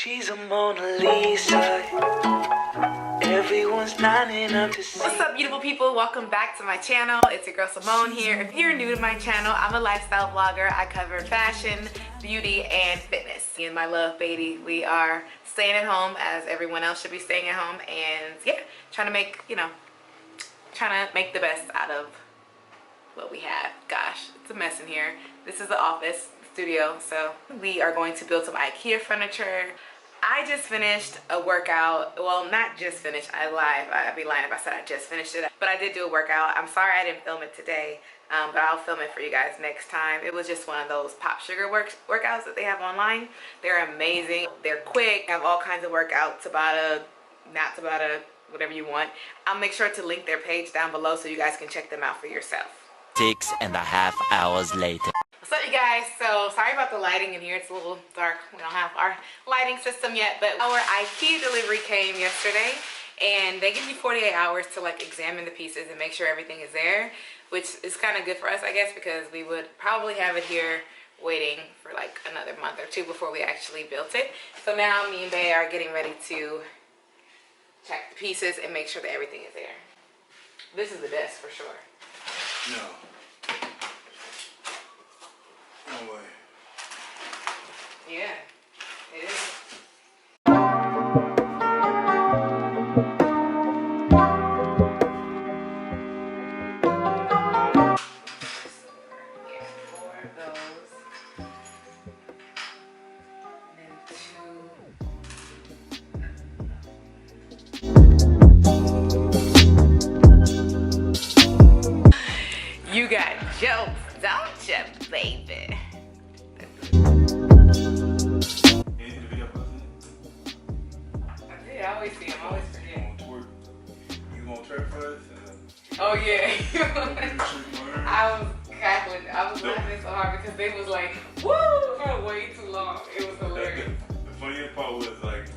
She's a Mona Lisa. Everyone's lining up to see. What's up, beautiful people? Welcome back to my channel. It's your girl Simone here. If you're new to my channel, I'm a lifestyle vlogger. I cover fashion, beauty, and fitness. Me and my love baby, we are staying at home as everyone else should be staying at home, and yeah, trying to make, trying to make the best out of what we have. Gosh, it's a mess in here. This is the office studio, so we are going to build some Ikea furniture. I just finished a workout. Well, not just finished. I'd be lying if I said I just finished it, but I did do a workout. I'm sorry I didn't film it today, but I'll film it for you guys next time. It was just one of those pop sugar workouts that they have online. They're amazing. They're quick. Have all kinds of workouts, Tabata, not Tabata, whatever you want. I'll make sure to link their page down below so you guys can check them out for yourself. 6.5 hours later. What's up, you guys? So sorry about the lighting in here. It's a little dark. We don't have our lighting system yet, but our IKEA delivery came yesterday, and they give you 48 hours to like examine the pieces and make sure everything is there, which is kind of good for us, I guess, because we would probably have it here waiting for like another month or two before we actually built it. So now me and Bae are getting ready to check the pieces and make sure that everything is there. This is the desk for sure. No. No way. Yeah, it is. Yeah, 4 of those. And then 2. You got jokes, don't you, baby? I always see him, I always forget. You gonna twerk for us? Oh yeah. I was cackling. I was laughing so hard because they was like, woo, for way too long. It was hilarious. The funniest part was like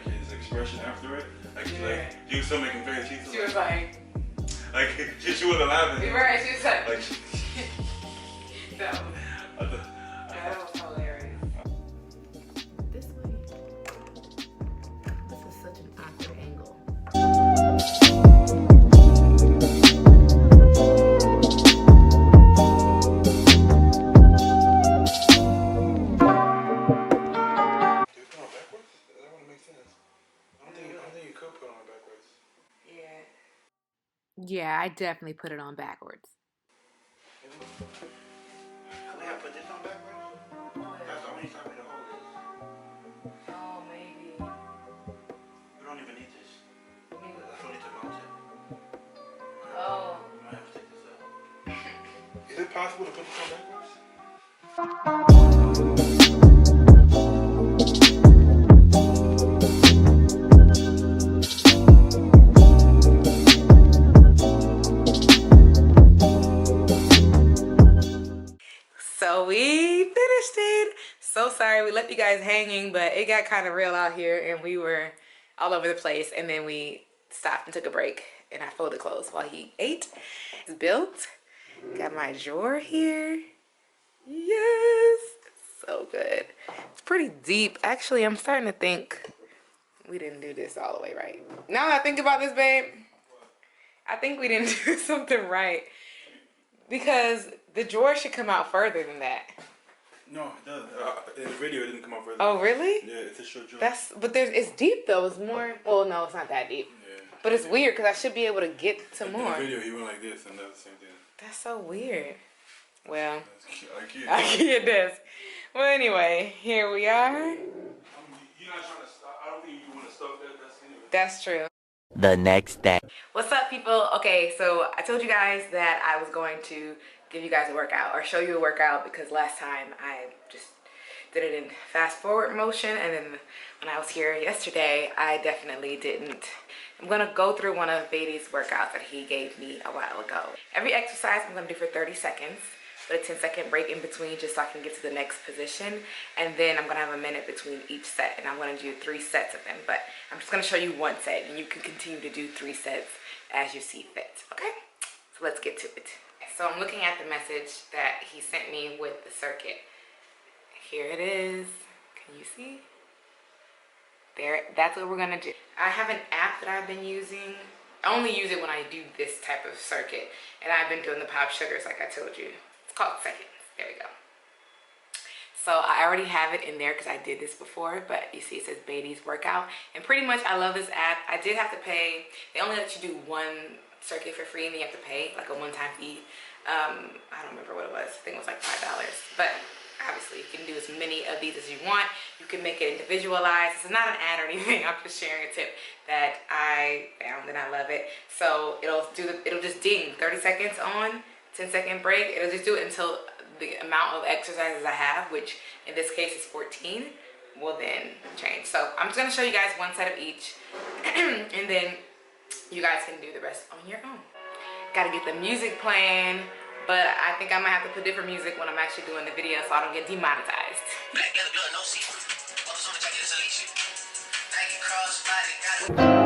his expression after it. Like, Yeah. he was still making face. She was like, she wasn't laughing. right, she was like, Like, that was hilarious. This way. This is such an awkward angle. Yeah, I definitely put it on backwards. Can I put this on backwards? That's the only time we can hold this. Oh, maybe. We don't even need this. That's what we need to mount it. Oh. I might have to take this out. Is it possible to put this on backwards? So we finished it. So sorry we left you guys hanging, but it got kind of real out here and we were all over the place, and then we stopped and took a break and I folded clothes while he ate. It's built. Got my drawer here. Yes, it's so good. It's pretty deep. Actually, I'm starting to think we didn't do this all the way right. Now that I think about this, babe, I think we didn't do something right, because the drawer should come out further than that. No, it doesn't. In the video, it didn't come out further. Oh, really? Yeah, it's a short drawer. It's deep though. It's more. Well, no, it's not that deep. Yeah. But it's weird because I should be able to get to more. In the video, he went like this, and that's the same thing. That's so weird. Well, I get this. Well, anyway, here we are. You're not trying to stop. I don't think you want to stop that. That's true. The next day. What's up, people? Okay, so I told you guys that I was going to give you guys a workout or show you a workout, because last time I just did it in fast forward motion, and then when I was here yesterday I definitely didn't. I'm gonna go through one of Beatty's workouts that he gave me a while ago. Every exercise I'm gonna do for 30 seconds, but a 10-second break in between just so I can get to the next position, and then I'm gonna have a minute between each set, and I'm gonna do 3 sets of them. But I'm just gonna show you 1 set, and you can continue to do 3 sets as you see fit. Okay, so let's get to it. So I'm looking at the message that he sent me with the circuit. Here it is. Can you see? there. That's what we're gonna do. I have an app that I've been using. I only use it when I do this type of circuit, and I've been doing the pop sugars like I told you. It's called Seconds. There we go. So I already have it in there because I did this before, but you see it says Beatty's workout, and pretty much I love this app. I did have to pay. They only let you do one circuit for free, and then you have to pay like a one-time fee. I don't remember what it was. I think it was like $5, but obviously you can do as many of these as you want. You can make it individualized. This is not an ad or anything. I'm just sharing a tip that I found and I love it. So it'll just ding 30 seconds on, 10-second break. It'll just do it until the amount of exercises I have, which in this case is 14, will then change. So I'm just gonna show you guys one set of each and then you guys can do the rest on your own. Gotta get the music playing, but I think I might have to put different music when I'm actually doing the video so I don't get demonetized. Black yellow blood, no secret. What was on the jacket is Alicia. Nike crossbody, got it.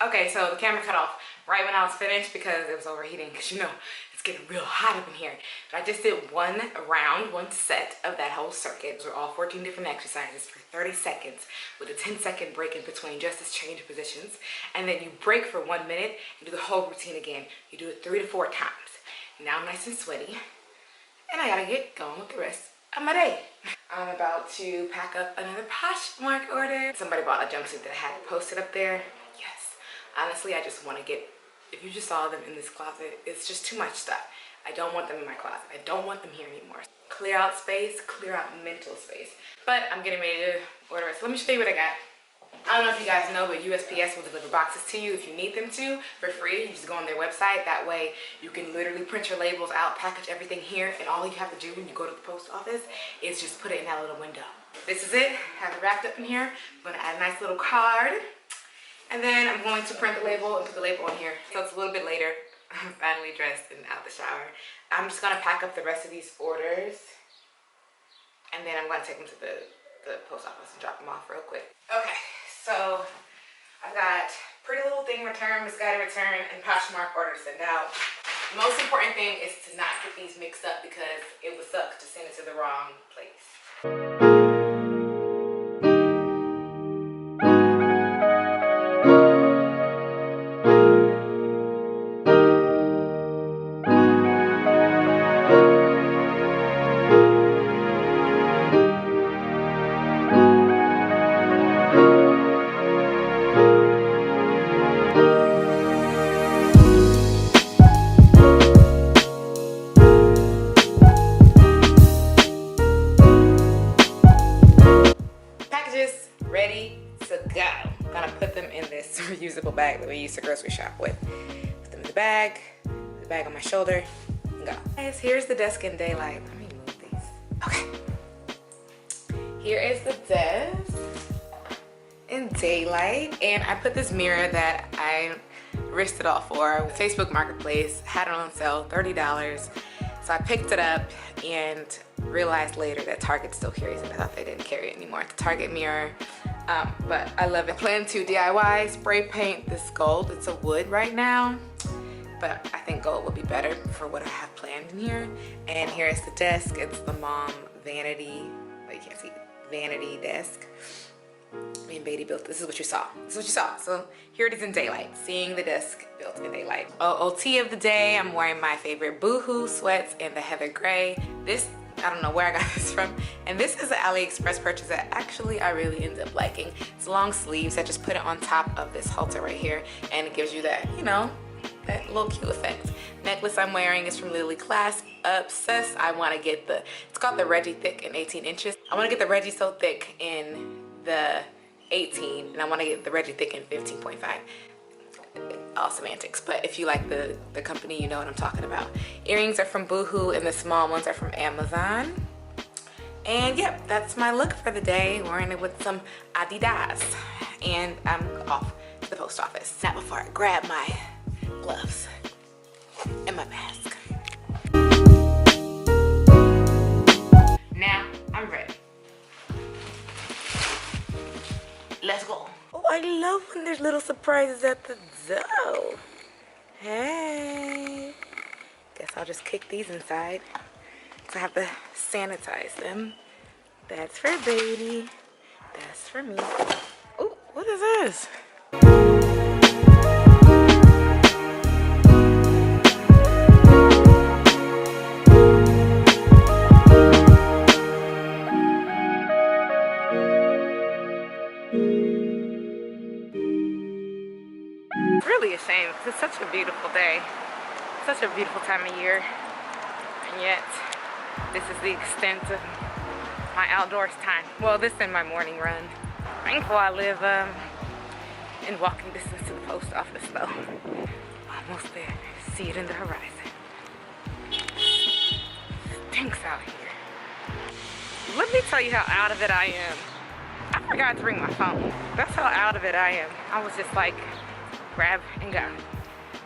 Okay, so the camera cut off right when I was finished because it was overheating, because you know it's getting real hot up in here. But I just did one round, one set of that whole circuit. Those are all 14 different exercises for 30 seconds with a 10-second break in between just as change positions. And then you break for 1 minute and do the whole routine again. You do it 3 to 4 times. Now I'm nice and sweaty and I gotta get going with the rest of my day. I'm about to pack up another Poshmark order. Somebody bought a jumpsuit that I had posted up there. Yes, honestly, I just want to get, if you just saw them in this closet, it's just too much stuff. I don't want them in my closet. I don't want them here anymore. Clear out space, clear out mental space. But I'm getting ready to order it. So let me show you what I got. I don't know if you guys know, but USPS will deliver boxes to you if you need them to for free. You just go on their website. That way you can literally print your labels out, package everything here, and all you have to do when you go to the post office is just put it in that little window. This is it. I have it wrapped up in here. I'm going to add a nice little card. And then I'm going to print the label and put the label on here. So it's a little bit later. I'm finally dressed and out the shower. I'm just going to pack up the rest of these orders. And then I'm going to take them to the post office and drop them off real quick. Okay, so I've got Pretty Little Thing return, Misguided return, and Poshmark order to send out. The most important thing is to not get these mixed up because it would suck to send it to the wrong place. just ready to go. I'm gonna put them in this reusable bag that we used to grocery shop with. Put them in the bag on my shoulder, and go. Guys, here's the desk in daylight. Let me move these. Okay. Here is the desk in daylight, and I put this mirror that I risked it all for. Facebook Marketplace had it on sale, $30. So I picked it up and realized later that Target still carries it. I thought they didn't carry it anymore. It's a Target mirror, but I love it. I plan to DIY, spray paint this gold. It's a wood right now, but I think gold would be better for what I have planned in here. And here is the desk. It's the mom vanity, but you can't see, vanity desk. Me and Beatty built, this is what you saw. This is what you saw. So here it is in daylight, seeing the desk built in daylight. OT of the day, I'm wearing my favorite Boohoo sweats in the heather gray. This, I don't know where I got this from. And this is an AliExpress purchase that actually I really ended up liking. It's long sleeves. I just put it on top of this halter right here, and it gives you that, you know, that little cute effect. Necklace I'm wearing is from Lily Clasp. Obsessed. I want to get the, it's called the Reggie Thick in 18 inches. I want to get the Reggie So Thick in the 18, and I want to get the Reggie Thick in 15.5. All semantics, but if you like the company, you know what I'm talking about. Earrings are from Boohoo, and the small ones are from Amazon. And yep, that's my look for the day, wearing it with some Adidas. And I'm off to the post office. Not before I grab my gloves and my mask. Now I'm ready. Let's go. Oh, I love when there's little surprises at the door. Hey. Guess I'll just kick these inside. So I have to sanitize them. That's for Beatty. That's for me. Oh, what is this? Really a shame. It's such a beautiful day, such a beautiful time of year, and yet this is the extent of my outdoors time. Well, this is my morning run. Thankful I live in walking distance to the post office though. Almost there. See it in the horizon. Stinks out here. Let me tell you how out of it I am. I forgot to bring my phone. That's how out of it I am. I was just like, grab and go.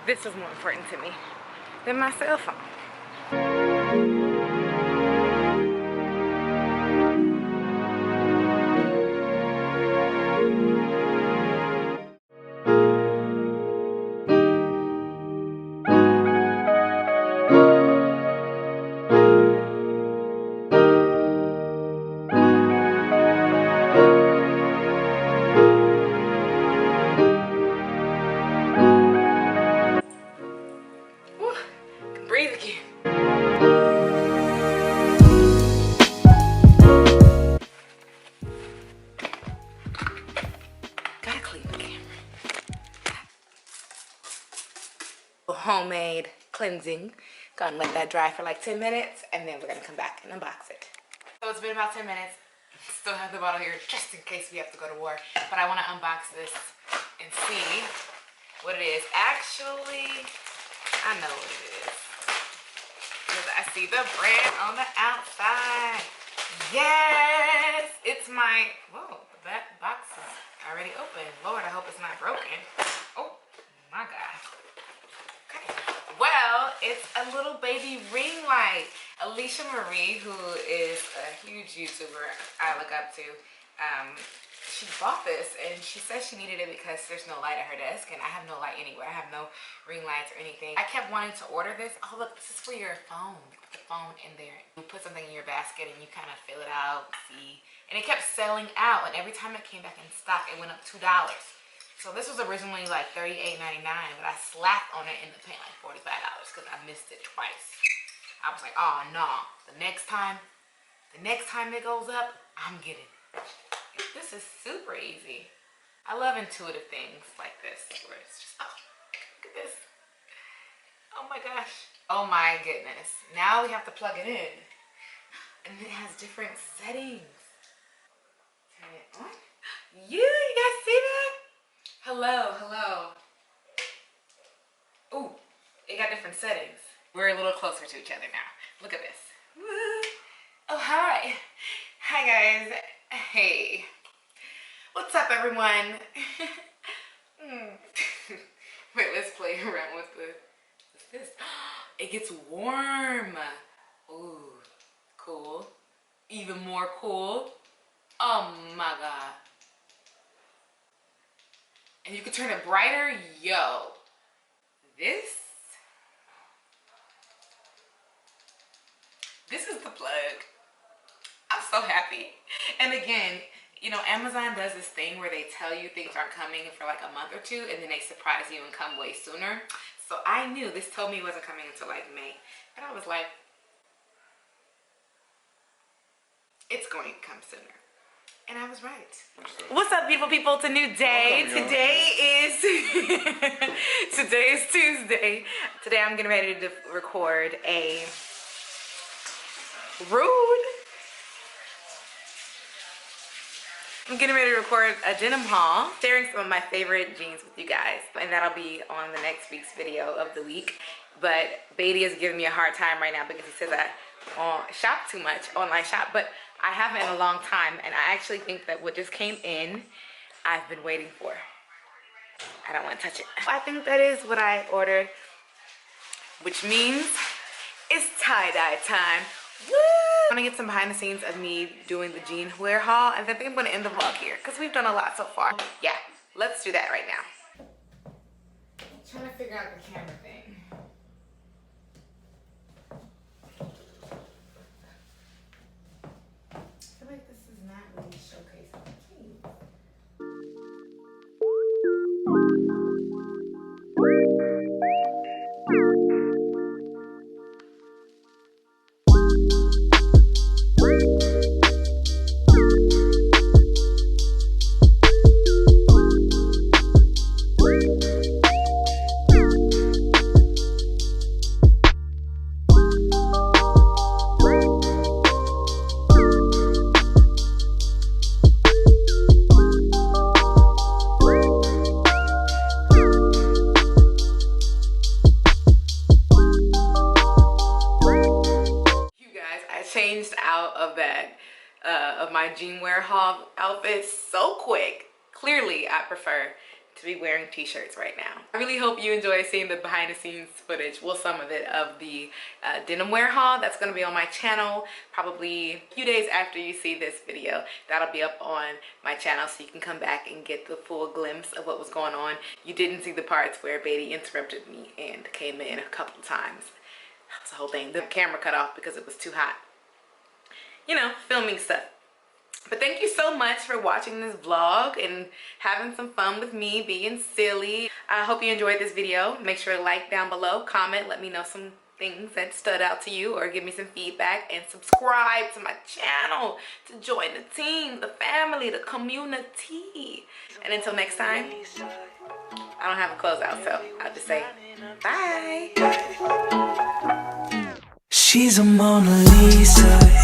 This is more important to me than my cell phone. Breathe again. Gotta clean the camera. Homemade cleansing. Gonna let that dry for like 10 minutes, and then we're gonna come back and unbox it. So it's been about 10 minutes. Still have the bottle here just in case we have to go to war. But I want to unbox this and see what it is. Actually, I know what it is. Because I see the brand on the outside. Yes! It's my, whoa, that box is already open. Lord, I hope it's not broken. Oh my God. Okay. Well, it's a little baby ring light. Alicia Marie, who is a huge YouTuber I look up to, she bought this and she says she needed it because there's no light at her desk, and I have no light anywhere. I have no ring lights or anything. I kept wanting to order this. Oh look, this is for your phone. You put the phone in there. You put something in your basket and you kind of fill it out, see. And it kept selling out, and every time it came back in stock, it went up $2. So this was originally like $38.99, but I slapped on it and ended up paying like $45 because I missed it twice. I was like, oh no, the next time it goes up, I'm getting it. This is super easy. I love intuitive things like this, where it's just, oh, look at this. Oh my gosh. Oh my goodness. Now we have to plug it in. And it has different settings. Turn it on. We're a little closer to each other now. Look at this. Woo. Oh, hi. Hi, guys. Hey. What's up, everyone? Wait, let's play around with what's this? It gets warm. Ooh, cool. Even more cool. Oh my God. And you can turn it brighter. Yo, this is the plug. I'm so happy. And again, you know, Amazon does this thing where they tell you things aren't coming for like a month or two, and then they surprise you and come way sooner. So I knew this told me it wasn't coming until like May. But I was like, it's going to come sooner. And I was right. What's up, beautiful people? It's a new day. Today is Tuesday. Today I'm getting ready to record a I'm getting ready to record a denim haul, sharing some of my favorite jeans with you guys, and that'll be on the next week's video of the week. But Beatty is giving me a hard time right now because he says I shop too much, online shop, but I haven't in a long time, and I actually think that what just came in, I've been waiting for. I don't want to touch it. I think that is what I ordered, which means it's tie-dye time. Woo! I'm gonna get some behind the scenes of me doing the jean wear haul, and then I think I'm gonna end the vlog here because we've done a lot so far. Yeah, let's do that right now. I'm trying to figure out the camera thing. I feel like this is not really showcasing the jeans. Changed out of that of my jean wear haul outfit so quick. Clearly I prefer to be wearing t-shirts right now. I really hope you enjoy seeing the behind the scenes footage, well, some of it, of the denim wear haul. That's going to be on my channel probably a few days after you see this video. That'll be up on my channel so you can come back and get the full glimpse of what was going on. You didn't see the parts where Beatty interrupted me and came in a couple times. That was the whole thing. The camera cut off because it was too hot. You know, filming stuff. But thank you so much for watching this vlog and having some fun with me, being silly. I hope you enjoyed this video. Make sure to like down below, comment, let me know some things that stood out to you, or give me some feedback, and subscribe to my channel to join the team, the family, the community. And until next time, I don't have a closeout, so I'll just say bye. She's a Mona Lisa.